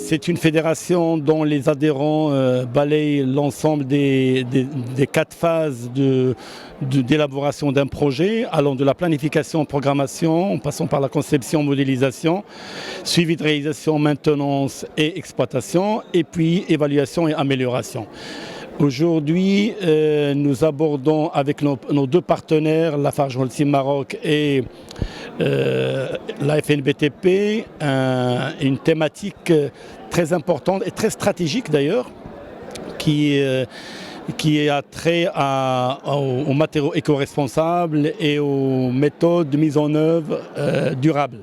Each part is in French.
C'est une fédération dont les adhérents balayent l'ensemble des 4 phases d'élaboration d'un projet, allant de la planification, programmation, en passant par la conception, modélisation, suivi de réalisation, maintenance et exploitation, et puis évaluation et amélioration. Aujourd'hui, nous abordons avec nos 2 partenaires, Lafarge Holcim Maroc et la FNBTP, une thématique très importante et très stratégique d'ailleurs, qui a trait aux matériaux éco-responsables et aux méthodes de mise en œuvre durables.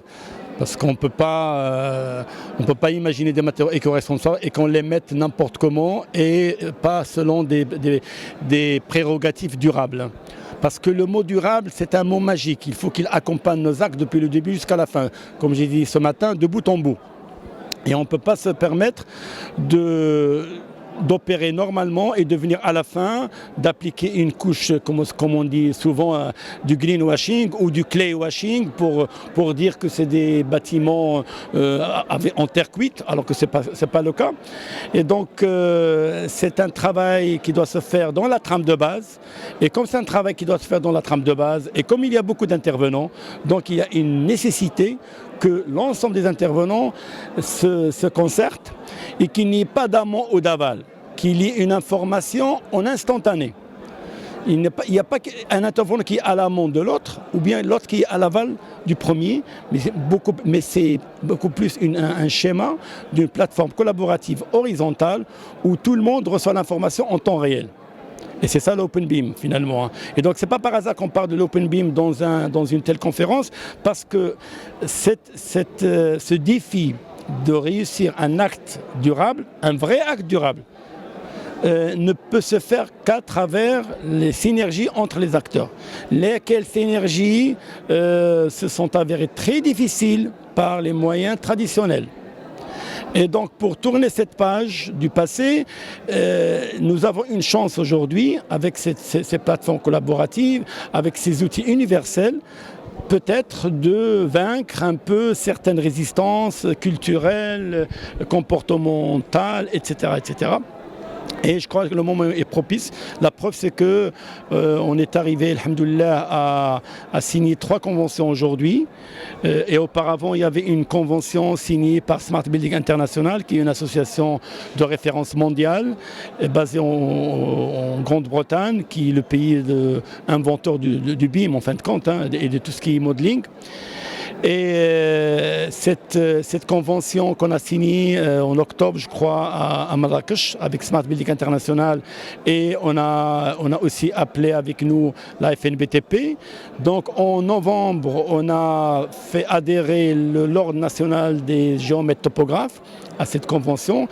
Parce qu'on ne peut pas imaginer des matériaux éco-responsables et qu'on les mette n'importe comment et pas selon des prérogatives durables. Parce que le mot durable, c'est un mot magique. Il faut qu'il accompagne nos actes depuis le début jusqu'à la fin. Comme j'ai dit ce matin, de bout en bout. Et on ne peut pas se permettre d'opérer normalement et de venir à la fin d'appliquer une couche, comme on dit souvent, du greenwashing ou du clay-washing pour dire que c'est des bâtiments en terre cuite, alors que ce n'est pas le cas. Et donc, c'est un travail qui doit se faire dans la trame de base. Et comme c'est un travail qui doit se faire dans la trame de base, et comme il y a beaucoup d'intervenants, donc il y a une nécessité que l'ensemble des intervenants se concertent et qu'il n'y ait pas d'amont ou d'aval, qu'il y ait une information en instantané. Il n'y a pas un intervenant qui est à l'amont de l'autre, ou bien l'autre qui est à l'aval du premier, mais c'est beaucoup plus un schéma d'une plateforme collaborative horizontale où tout le monde reçoit l'information en temps réel. Et c'est ça l'Open Beam finalement. Et donc c'est pas par hasard qu'on parle de l'Open Beam dans une telle conférence, parce que ce défi de réussir un acte durable, un vrai acte durable, ne peut se faire qu'à travers les synergies entre les acteurs. Lesquelles synergies se sont avérées très difficiles par les moyens traditionnels. Et donc pour tourner cette page du passé, nous avons une chance aujourd'hui avec ces plateformes collaboratives, avec ces outils universels, peut-être de vaincre un peu certaines résistances culturelles, comportementales, etc., etc. Et je crois que le moment est propice. La preuve, c'est qu'on est arrivé, alhamdoulilah, à signer 3 conventions aujourd'hui. Et auparavant, il y avait une convention signée par Smart Building International, qui est une association de référence mondiale, basée en Grande-Bretagne, qui est le pays inventeur du BIM, en fin de compte, et de tout ce qui est modeling. Et cette convention qu'on a signée en octobre, je crois, à Marrakech, avec Smart Building International, et on a aussi appelé avec nous la FNBTP. Donc en novembre, on a fait adhérer l'Ordre national des géomètres topographes à cette convention.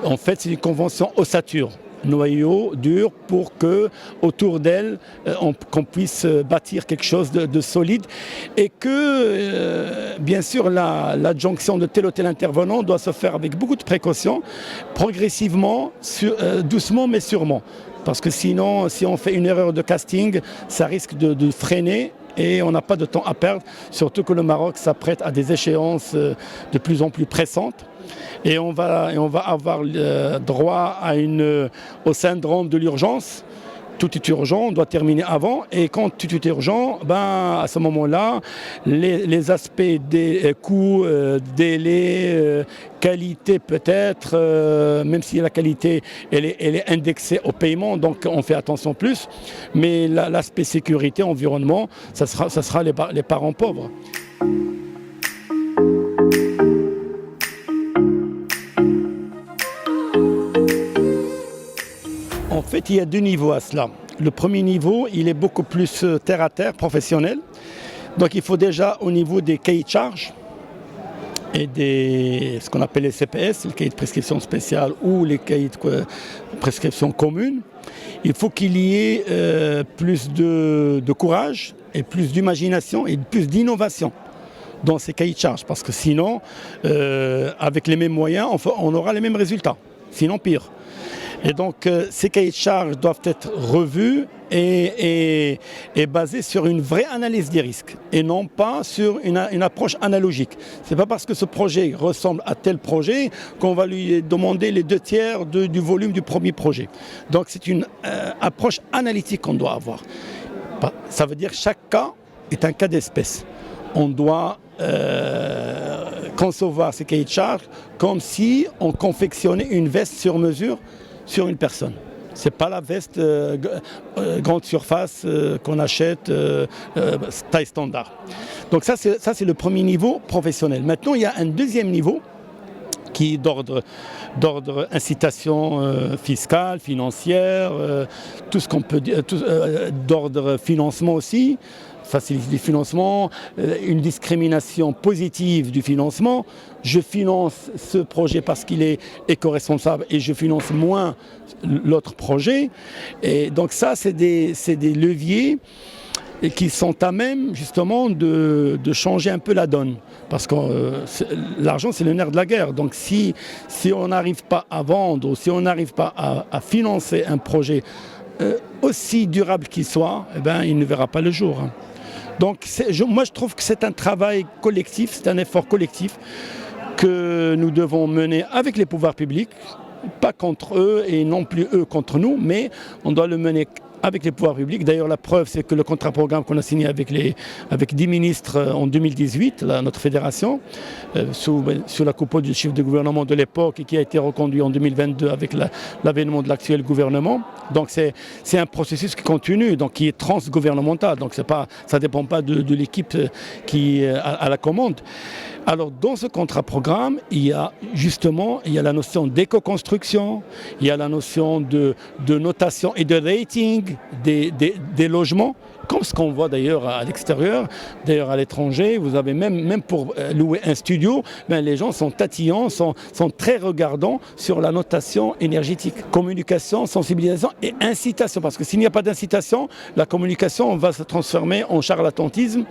En fait, c'est une convention ossature, noyau dur, pour que autour d'elle qu'on puisse bâtir quelque chose de solide, et que bien sûr l'adjonction de tel ou tel intervenant doit se faire avec beaucoup de précautions, progressivement, doucement mais sûrement, parce que sinon, si on fait une erreur de casting, ça risque de freiner. Et on n'a pas de temps à perdre, surtout que le Maroc s'apprête à des échéances de plus en plus pressantes. Et on va avoir droit au syndrome de l'urgence. Tout est urgent, on doit terminer avant. Et quand tout est urgent, à ce moment-là, les aspects des coûts, délais, qualité peut-être, même si la qualité elle est indexée au paiement, donc on fait attention plus. Mais l'aspect sécurité, environnement, ça sera les parents pauvres. En fait, il y a 2 niveaux à cela. Le premier niveau, il est beaucoup plus terre-à-terre, professionnel. Donc il faut déjà, au niveau des cahiers de charges et ce qu'on appelle les CPS, les cahiers de prescription spéciale ou les cahiers de prescription commune, il faut qu'il y ait plus de courage et plus d'imagination et plus d'innovation dans ces cahiers de charges. Parce que sinon, avec les mêmes moyens, on aura les mêmes résultats, sinon pire. Et donc ces cahiers de charges doivent être revus est basé sur une vraie analyse des risques et non pas sur une approche analogique. Ce n'est pas parce que ce projet ressemble à tel projet qu'on va lui demander les 2/3 du volume du premier projet. Donc c'est une approche analytique qu'on doit avoir. Ça veut dire que chaque cas est un cas d'espèce. On doit concevoir ces cahiers de charges comme si on confectionnait une veste sur mesure sur une personne. Ce n'est pas la veste grande surface qu'on achète taille standard. Donc ça c'est le premier niveau professionnel. Maintenant, il y a un deuxième niveau qui est d'ordre incitation fiscale, financière, tout ce qu'on peut dire, d'ordre financement aussi, faciliter le financement, une discrimination positive du financement. Je finance ce projet parce qu'il est éco-responsable et je finance moins l'autre projet. Et donc ça, c'est des leviers qui sont à même justement de changer un peu la donne. Parce que l'argent, c'est le nerf de la guerre. Donc si on n'arrive pas à vendre ou si on n'arrive pas à financer un projet aussi durable qu'il soit, eh ben, il ne verra pas le jour. Donc moi, je trouve que c'est un travail collectif, c'est un effort collectif que nous devons mener avec les pouvoirs publics, pas contre eux et non plus eux contre nous, mais on doit le mener avec les pouvoirs publics. D'ailleurs, la preuve, c'est que le contrat-programme qu'on a signé avec 10 ministres en 2018, notre fédération, sous la coupole du chef de gouvernement de l'époque et qui a été reconduit en 2022 avec l'avènement de l'actuel gouvernement. Donc c'est un processus qui continue, donc qui est transgouvernemental. Donc ça ne dépend pas de l'équipe qui est à la commande. Alors dans ce contrat-programme, il y a la notion d'éco-construction, il y a la notion de notation et de rating des logements, comme ce qu'on voit d'ailleurs à l'extérieur, d'ailleurs à l'étranger. Vous avez même pour louer un studio, les gens sont tatillants, sont très regardants sur la notation énergétique. Communication, sensibilisation et incitation, parce que s'il n'y a pas d'incitation, la communication va se transformer en charlatanisme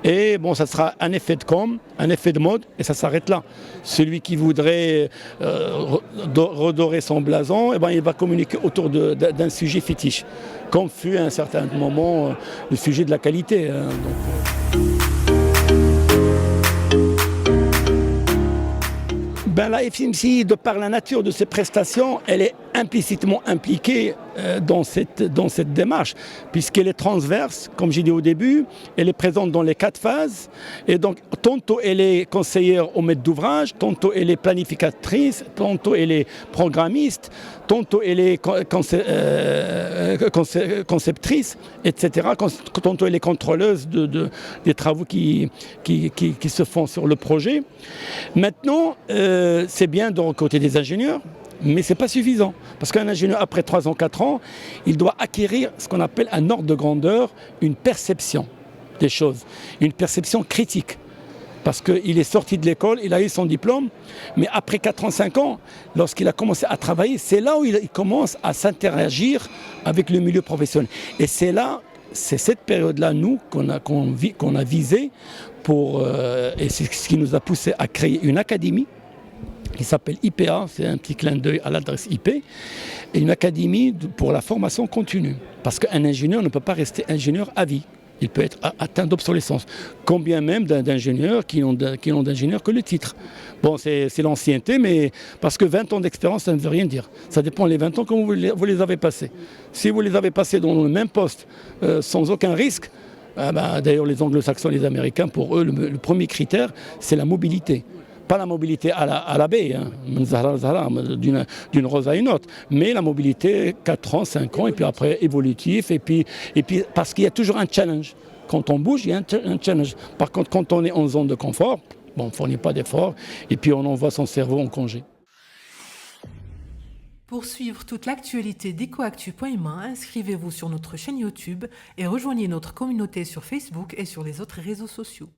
et bon, ça sera un effet de com', un effet de mode et ça s'arrête là. Celui qui voudrait redorer son blason, eh ben, il va communiquer autour d'un sujet fétiche, comme fut à un certain moment le sujet de la qualité. La FMCI, de par la nature de ses prestations, elle est implicitement impliquée dans cette démarche, puisqu'elle est transverse, comme j'ai dit au début, elle est présente dans les 4 phases, et donc tantôt elle est conseillère au maître d'ouvrage, tantôt elle est planificatrice, tantôt elle est programmiste, tantôt elle est conceptrice, etc., tantôt elle est contrôleuse des travaux qui se font sur le projet. Maintenant, c'est bien de côté des ingénieurs, mais ce n'est pas suffisant. Parce qu'un ingénieur, après 3 ans, 4 ans, il doit acquérir ce qu'on appelle un ordre de grandeur, une perception des choses, une perception critique. Parce qu'il est sorti de l'école, il a eu son diplôme, mais après 4 ans, 5 ans, lorsqu'il a commencé à travailler, c'est là où il commence à s'interagir avec le milieu professionnel. Et c'est cette période-là, nous, qu'on a visé et c'est ce qui nous a poussé à créer une académie qui s'appelle IPA, c'est un petit clin d'œil à l'adresse IP, et une académie pour la formation continue. Parce qu'un ingénieur ne peut pas rester ingénieur à vie. Il peut être atteint d'obsolescence. Combien même d'ingénieurs qui n'ont d'ingénieur que le titre. Bon, c'est l'ancienneté, mais parce que 20 ans d'expérience, ça ne veut rien dire. Ça dépend des 20 ans comment vous les avez passés. Si vous les avez passés dans le même poste, sans aucun risque, d'ailleurs les anglo-saxons, les américains, pour eux, le premier critère, c'est la mobilité. Pas la mobilité à la baie, d'une rose à une autre, mais la mobilité 4 ans, 5 ans, et puis après évolutif, et puis parce qu'il y a toujours un challenge. Quand on bouge, il y a un challenge. Par contre, quand on est en zone de confort, on ne fournit pas d'efforts, et puis on envoie son cerveau en congé. Pour suivre toute l'actualité d'EcoActu.ma, inscrivez-vous sur notre chaîne YouTube et rejoignez notre communauté sur Facebook et sur les autres réseaux sociaux.